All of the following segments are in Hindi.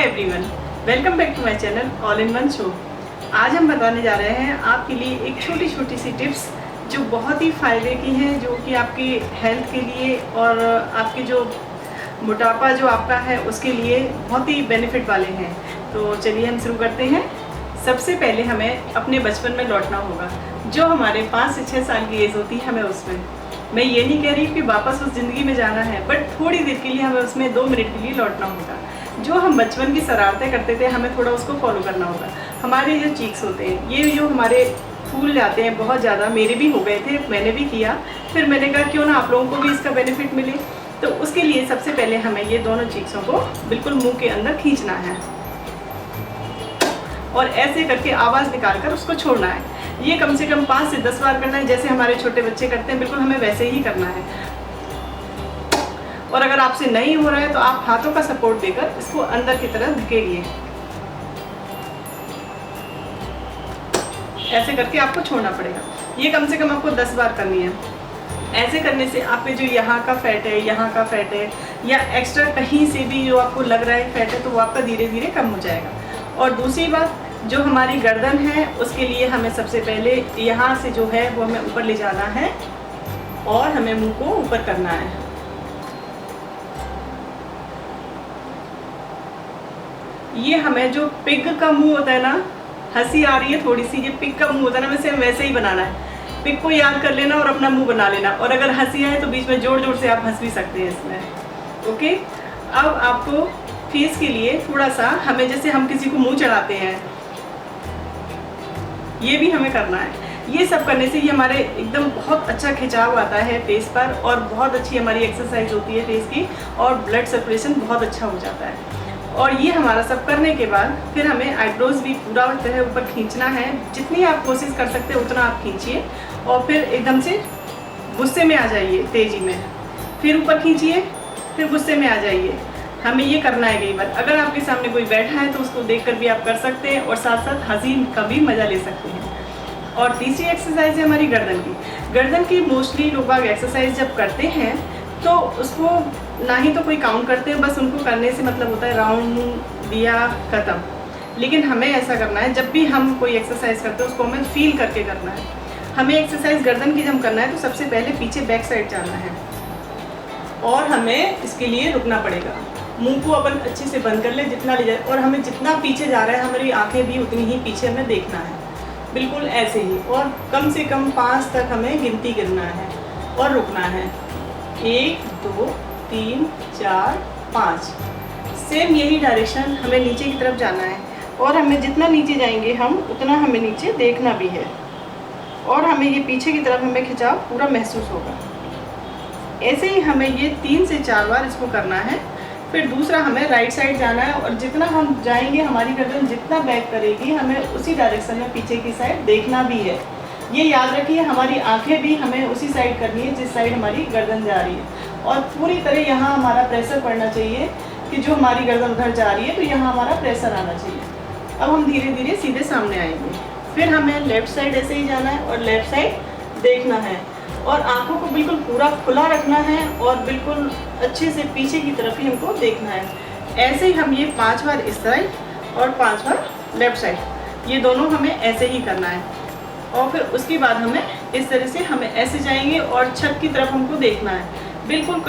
Hi everyone, welcome back to my channel all in one show. आज हम बताने जा रहे हैं आपके लिए एक छोटी छोटी सी टिप्स जो बहुत ही फ़ायदे की हैं, जो कि आपकी हेल्थ के लिए और आपके जो मोटापा जो आपका है उसके लिए बहुत ही बेनिफिट वाले हैं। तो चलिए हम शुरू करते हैं। सबसे पहले हमें अपने बचपन में लौटना होगा, जो हमारे 5 से 6 साल की एज होती है हमें उसमें। मैं ये नहीं कह रही कि वापस उस ज़िंदगी में जाना है, बट थोड़ी देर के लिए हमें उसमें 2 मिनट के लिए लौटना होगा। जो हम बचपन की शरारतें करते थे हमें थोड़ा उसको फॉलो करना होगा। हमारे जो चीक्स होते हैं ये जो हमारे फूल जाते हैं बहुत ज़्यादा, मेरे भी हो गए थे, मैंने भी किया। फिर मैंने कहा क्यों ना आप लोगों को भी इसका बेनिफिट मिले। तो उसके लिए सबसे पहले हमें ये दोनों चीक्सों को बिल्कुल मुँह के अंदर खींचना है और ऐसे करके आवाज़ निकाल कर उसको छोड़ना है। ये कम से कम 5 से 10 बार करना है, जैसे हमारे छोटे बच्चे करते हैं, बिल्कुल हमें वैसे ही करना है। और अगर आपसे नहीं हो रहा है तो आप हाथों का सपोर्ट देकर इसको अंदर की तरफ धकेलिए। ऐसे करके आपको छोड़ना पड़ेगा। ये कम से कम आपको 10 बार करनी है। ऐसे करने से आपके जो यहाँ का फैट है, यहाँ का फैट है, या एक्स्ट्रा कहीं से भी जो आपको लग रहा है फैट है, तो वो आपका धीरे धीरे कम हो जाएगा। और दूसरी बात, जो हमारी गर्दन है उसके लिए हमें सबसे पहले यहाँ से जो है वो हमें ऊपर ले जाना है और हमें मुंह को ऊपर करना है। ये हमें जो पिग का मुंह होता है ना, हंसी आ रही है थोड़ी सी, ये पिग का मुंह होता है ना, वैसे वैसे ही बनाना है। पिग को याद कर लेना और अपना मुंह बना लेना, और अगर हंसी आए तो बीच में जोर जोर से आप हंस भी सकते हैं इसमें। ओके, अब आपको फेस के लिए थोड़ा सा हमें, जैसे हम किसी को मुंह चढ़ाते हैं, ये भी हमें करना है। ये सब करने से ये हमारे एकदम बहुत अच्छा खिंचाव आता है फेस पर, और बहुत अच्छी हमारी एक्सरसाइज होती है फेस की, और ब्लड सर्कुलेशन बहुत अच्छा हो जाता है। और ये हमारा सब करने के बाद फिर हमें आईब्रोज भी पूरा तरह ऊपर खींचना है। जितनी आप कोशिश कर सकते हैं उतना आप खींचिए, और फिर एकदम से गुस्से में आ जाइए तेज़ी में, फिर ऊपर खींचिए, फिर गुस्से में आ जाइए। हमें ये करना है कई बार। अगर आपके सामने कोई बैठा है तो उसको देखकर भी आप कर सकते हैं, और साथ साथ हंसी का भी मज़ा ले सकते हैं। और तीसरी एक्सरसाइज है हमारी गर्दन की। गर्दन की मोस्टली लोग एक्सरसाइज जब करते हैं तो उसको ना ही तो कोई काउंट करते हैं, बस उनको करने से मतलब होता है राउंड दिया ख़त्म। लेकिन हमें ऐसा करना है, जब भी हम कोई एक्सरसाइज करते हैं उसको हमें फील करके करना है। हमें एक्सरसाइज गर्दन की जब करना है तो सबसे पहले पीछे बैक साइड जाना है, और हमें इसके लिए रुकना पड़ेगा। मुंह को अपन अच्छे से बंद कर ले जितना ले जाए, और हमें जितना पीछे जा रहा है हमारी आंखें भी उतनी ही पीछे हमें देखना है, बिल्कुल ऐसे ही। और कम से कम 5 तक हमें गिनती गिनना है और रुकना है। 1 2 3 4 5। सेम यही डायरेक्शन हमें नीचे की तरफ जाना है, और हमें जितना नीचे जाएंगे हम उतना हमें नीचे देखना भी है, और हमें ये पीछे की तरफ हमें खिंचाव पूरा महसूस होगा। ऐसे ही हमें ये 3 से 4 बार इसको करना है। फिर दूसरा हमें राइट साइड जाना है, और जितना हम जाएंगे हमारी गर्दन जितना बैक करेगी हमें उसी डायरेक्शन में पीछे की साइड देखना भी है। ये याद रखिए, हमारी आंखें भी हमें उसी साइड करनी है जिस साइड हमारी गर्दन जा रही है, और पूरी तरह यहाँ हमारा प्रेशर पड़ना चाहिए कि जो हमारी गर्दन उधर जा रही है तो यहाँ हमारा प्रेशर आना चाहिए। अब हम धीरे धीरे सीधे सामने आएंगे। फिर हमें लेफ़्ट साइड ऐसे ही जाना है और लेफ़्ट साइड देखना है, और आंखों को बिल्कुल पूरा खुला रखना है, और बिल्कुल अच्छे से पीछे की तरफ ही हमको देखना है। ऐसे ही हम ये 5 बार इस साइड और 5 बार लेफ़्ट साइड, ये दोनों हमें ऐसे ही करना है। और फिर उसके बाद हमें इस तरह से हमें ऐसे जाएंगे और छत की तरफ हमको देखना है। बिल्कुल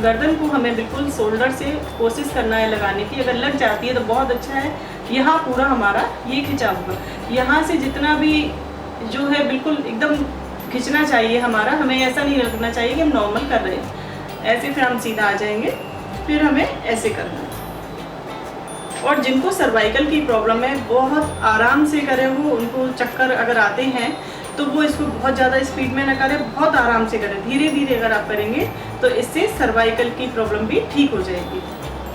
गर्दन को हमें बिल्कुल शोल्डर से कोशिश करना है लगाने की। अगर लग जाती है तो बहुत अच्छा है। यहाँ पूरा हमारा ये खिंचाव होगा, यहाँ से जितना भी जो है बिल्कुल एकदम खींचना चाहिए हमारा। हमें ऐसा नहीं लगना चाहिए कि हम नॉर्मल कर रहे हैं। ऐसे फिर हम सीधा आ जाएंगे, फिर हमें ऐसे करना है। और जिनको सर्वाइकल की प्रॉब्लम है बहुत आराम से करें, वो उनको चक्कर अगर आते हैं तो वो इसको बहुत ज़्यादा स्पीड में ना करें, बहुत आराम से करें। धीरे धीरे अगर आप करेंगे तो इससे सर्वाइकल की प्रॉब्लम भी ठीक हो जाएगी।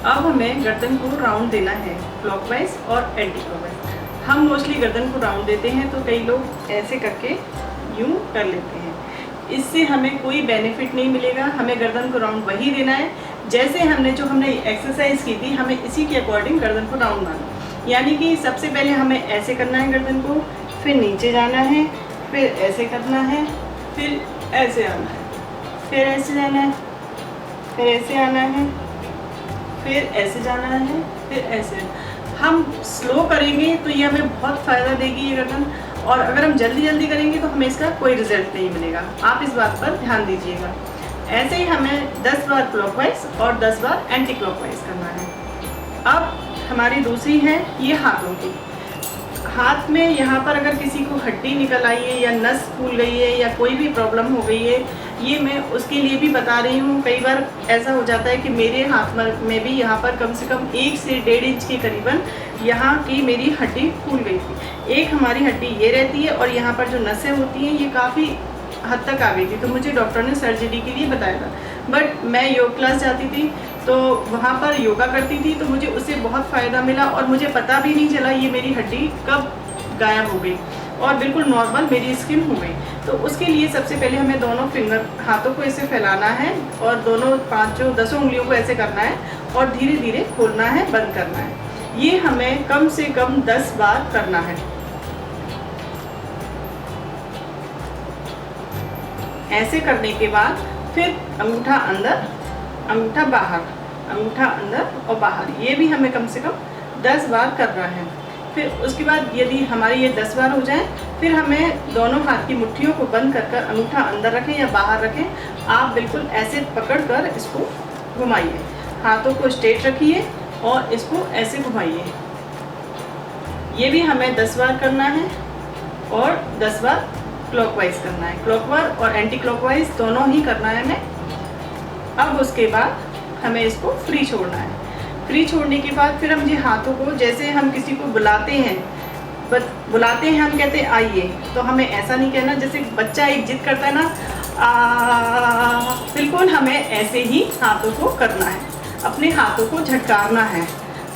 अब हमें गर्दन को राउंड देना है, क्लॉकवाइज और एंटी क्लॉकवाइज। हम मोस्टली गर्दन को राउंड देते हैं, तो कई लोग ऐसे करके यूँ कर लेते हैं। इससे हमें कोई बेनिफिट नहीं मिलेगा। हमें गर्दन को राउंड वही देना है जैसे हमने एक्सरसाइज की थी, हमें इसी के अकॉर्डिंग गर्दन को राउंड मारना। यानी कि सबसे पहले हमें ऐसे करना है गर्दन को, फिर नीचे जाना है, फिर ऐसे करना है, फिर ऐसे आना है, फिर ऐसे जाना है, फिर ऐसे आना है, फिर ऐसे जाना है, फिर ऐसे। हम स्लो करेंगे तो ये हमें बहुत फ़ायदा देगी ये गर्दन, और अगर हम जल्दी जल्दी करेंगे तो हमें इसका कोई रिजल्ट नहीं मिलेगा। आप इस बात पर ध्यान दीजिएगा। ऐसे ही हमें 10 बार क्लॉकवाइज और 10 बार एंटी क्लॉकवाइज करना है। अब हमारी दूसरी है ये हाथों की। हाथ में यहाँ पर अगर किसी को हड्डी निकल आई है या नस फूल गई है या कोई भी प्रॉब्लम हो गई है, ये मैं उसके लिए भी बता रही हूँ। कई बार ऐसा हो जाता है कि मेरे हाथ में भी यहाँ पर कम से कम 1 से 1.5 इंच के करीबन यहाँ की मेरी हड्डी फूल गई थी। एक हमारी हड्डी ये रहती है और यहाँ पर जो नसें होती हैं ये काफ़ी हद तक आ गई थी, तो मुझे डॉक्टर ने सर्जरी के लिए बताया था। बट मैं योग क्लास जाती थी तो वहाँ पर योगा करती थी, तो मुझे उससे बहुत फ़ायदा मिला और मुझे पता भी नहीं चला ये मेरी हड्डी कब गायब हो गई और बिल्कुल नॉर्मल मेरी स्किन हो गई। तो उसके लिए सबसे पहले हमें दोनों फिंगर हाथों को ऐसे फैलाना है और दोनों 10 उंगलियों को ऐसे करना है और धीरे धीरे खोलना है, बंद करना है। ये हमें कम से कम 10 बार करना है। ऐसे करने के बाद फिर अंगूठा अंदर, अंगूठा बाहर, अंगूठा अंदर और बाहर, ये भी हमें कम से कम 10 बार करना है। फिर उसके बाद यदि हमारी ये 10 बार हो जाए, फिर हमें दोनों हाथ की मुट्ठियों को बंद कर कर अंगूठा अंदर रखें या बाहर रखें। आप बिल्कुल ऐसे पकड़ कर इसको घुमाइए, हाथों को स्ट्रेट रखिए और इसको ऐसे घुमाइए। ये भी हमें 10 बार करना है और 10 बार क्लॉकवाइज करना है। क्लॉकवाइज और एंटी क्लॉकवाइज दोनों ही करना है हमें। अब उसके बाद हमें इसको फ्री छोड़ना है। फ्री छोड़ने के बाद फिर हम ये हाथों को, जैसे हम किसी को बुलाते हैं हम कहते हैं आइए, तो हमें ऐसा नहीं कहना जैसे बच्चा एक जिद करता है ना, बिल्कुल हमें ऐसे ही हाथों को करना है, अपने हाथों को झटकारना है।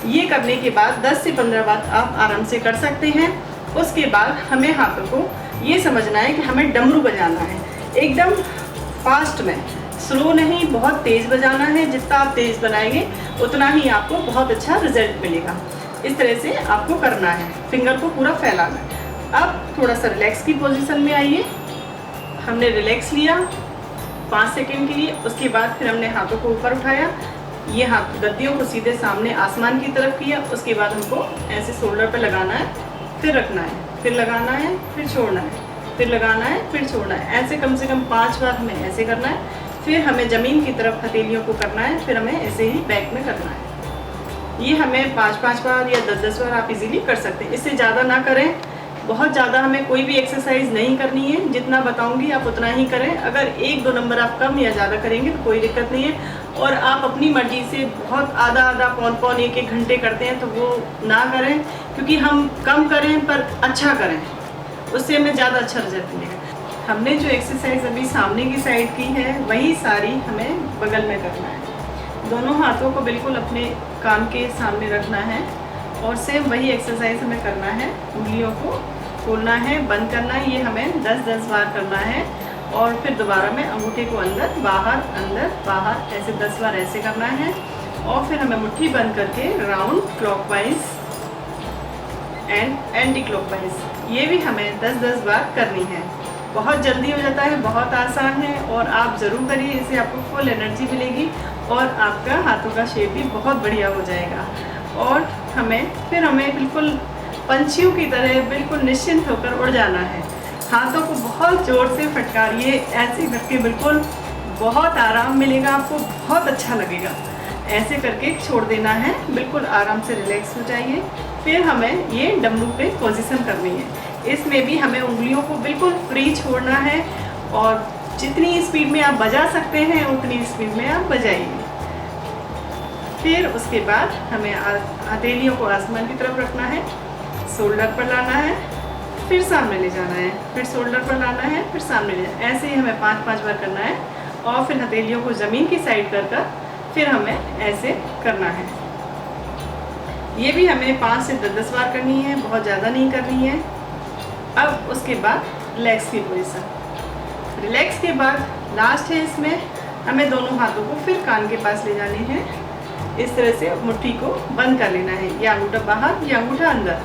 ये करने के बाद 10 से 15 बार आप आराम से कर सकते हैं। उसके बाद हमें हाथों को ये समझना है कि हमें डमरू बजाना है, एकदम फास्ट में, स्लो नहीं, बहुत तेज़ बजाना है। जितना आप तेज़ बनाएंगे उतना ही आपको बहुत अच्छा रिजल्ट मिलेगा। इस तरह से आपको करना है, फिंगर को पूरा फैलाना है। अब थोड़ा सा रिलैक्स की पोजीशन में आइए। हमने रिलैक्स लिया 5 सेकंड के लिए, उसके बाद फिर हमने हाथों को ऊपर उठाया, ये हाथ गद्दियों को सीधे सामने आसमान की तरफ किया। उसके बाद हमको ऐसे शोल्डर पे लगाना है, फिर रखना है, फिर लगाना है, फिर छोड़ना है, फिर लगाना है, फिर छोड़ना है। ऐसे कम से कम 5 बार हमें ऐसे करना है। फिर हमें ज़मीन की तरफ हथेलियों को करना है, फिर हमें ऐसे ही बैक में करना है। ये हमें 5-5 बार या 10-10 बार आप इजीली कर सकते हैं। इससे ज़्यादा ना करें, बहुत ज़्यादा हमें कोई भी एक्सरसाइज नहीं करनी है। जितना बताऊंगी आप उतना ही करें। अगर 1-2 नंबर आप कम या ज़्यादा करेंगे तो कोई दिक्कत नहीं है। और आप अपनी मर्जी से बहुत आधा पौन 1-1 घंटे करते हैं तो वो ना करें, क्योंकि हम कम करें पर अच्छा करें, उससे हमें ज़्यादा अच्छा रिजल्ट मिलेगा। हमने जो एक्सरसाइज अभी सामने की साइड की है वही सारी हमें बगल में करना है। दोनों हाथों को बिल्कुल अपने कान के सामने रखना है और सेम वही एक्सरसाइज हमें करना है। उंगलियों को खोलना है, बंद करना है, ये हमें 10-10 बार करना है। और फिर दोबारा में अंगूठे को अंदर बाहर ऐसे 10 बार ऐसे करना है। और फिर हमें मुट्ठी बंद करके round, clockwise and anti clockwise, ये भी हमें 10-10 बार करनी है। बहुत जल्दी हो जाता है, बहुत आसान है और आप ज़रूर करिए। इससे आपको फुल एनर्जी मिलेगी और आपका हाथों का शेप भी बहुत बढ़िया हो जाएगा। और फिर हमें बिल्कुल पंछियों की तरह बिल्कुल निश्चिंत होकर उड़ जाना है। हाथों को बहुत ज़ोर से फटकारिए, ऐसे करके बिल्कुल बहुत आराम मिलेगा आपको, बहुत अच्छा लगेगा। ऐसे करके छोड़ देना है, बिल्कुल आराम से रिलैक्स हो जाइए। फिर हमें ये डमरू पे पोजीशन करनी है। इसमें भी हमें उंगलियों को बिल्कुल फ्री छोड़ना है और जितनी स्पीड में आप बजा सकते हैं उतनी स्पीड में आप बजाइए। फिर उसके बाद हमें हथेलियों को आसमान की तरफ रखना है, शोल्डर पर लाना है, फिर सामने ले जाना है, फिर शोल्डर पर लाना है, फिर सामने ले जाना है। ऐसे ही हमें 5-5 बार करना है। और फिर हथेलियों को ज़मीन की साइड कर फिर हमें ऐसे करना है। ये भी हमें 5 से 10 बार करनी है, बहुत ज़्यादा नहीं करनी है। अब उसके बाद रिलैक्स की पोजीशन। रिलैक्स के बाद लास्ट है, इसमें हमें दोनों हाथों को फिर कान के पास ले जाने हैं। इस तरह से मुट्ठी को बंद कर लेना है, या अंगूठा बाहर या अंगूठा अंदर।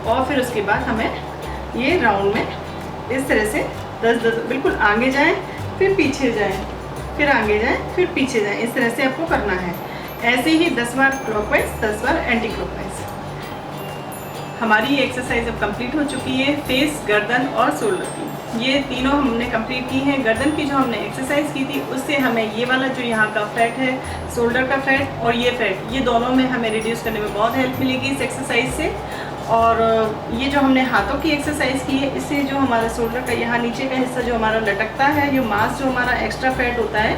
और फिर उसके बाद हमें ये राउंड में इस तरह से 10-10 बिल्कुल आगे जाएं, फिर पीछे जाएं, फिर आगे जाएं, फिर पीछे जाएं। इस तरह से आपको करना है। ऐसे ही 10 बार क्लॉकवाइज, 10 बार एंटी क्लॉकवाइज। हमारी ये एक्सरसाइज अब कंप्लीट हो चुकी है फेस, गर्दन और शोल्डर की। ये तीनों हमने कंप्लीट की हैं। गर्दन की जो हमने एक्सरसाइज की थी उससे हमें ये वाला जो यहाँ का फैट है, शोल्डर का फैट और ये फैट, ये दोनों में हमें रिड्यूस करने में बहुत हेल्प मिलेगी इस एक्सरसाइज से। और ये जो हमने हाथों की एक्सरसाइज की है, इससे जो हमारा शोल्डर का यहाँ नीचे का हिस्सा जो हमारा लटकता है, जो मांस जो हमारा एक्स्ट्रा फैट होता है,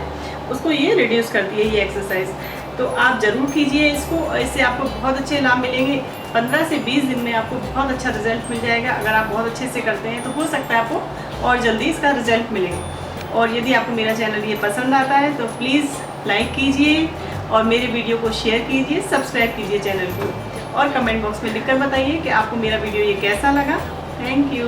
उसको ये रिड्यूस करती है ये एक्सरसाइज। तो आप ज़रूर कीजिए इसको, इससे आपको बहुत अच्छे लाभ मिलेंगे। 15 से 20 दिन में आपको बहुत अच्छा रिजल्ट मिल जाएगा। अगर आप बहुत अच्छे से करते हैं तो हो सकता है आपको और जल्दी इसका रिजल्ट मिले। और यदि आपको मेरा चैनल ये पसंद आता है तो प्लीज़ लाइक कीजिए और मेरे वीडियो को शेयर कीजिए, सब्सक्राइब कीजिए चैनल को और कमेंट बॉक्स में लिखकर बताइए कि आपको मेरा वीडियो ये कैसा लगा। Thank you.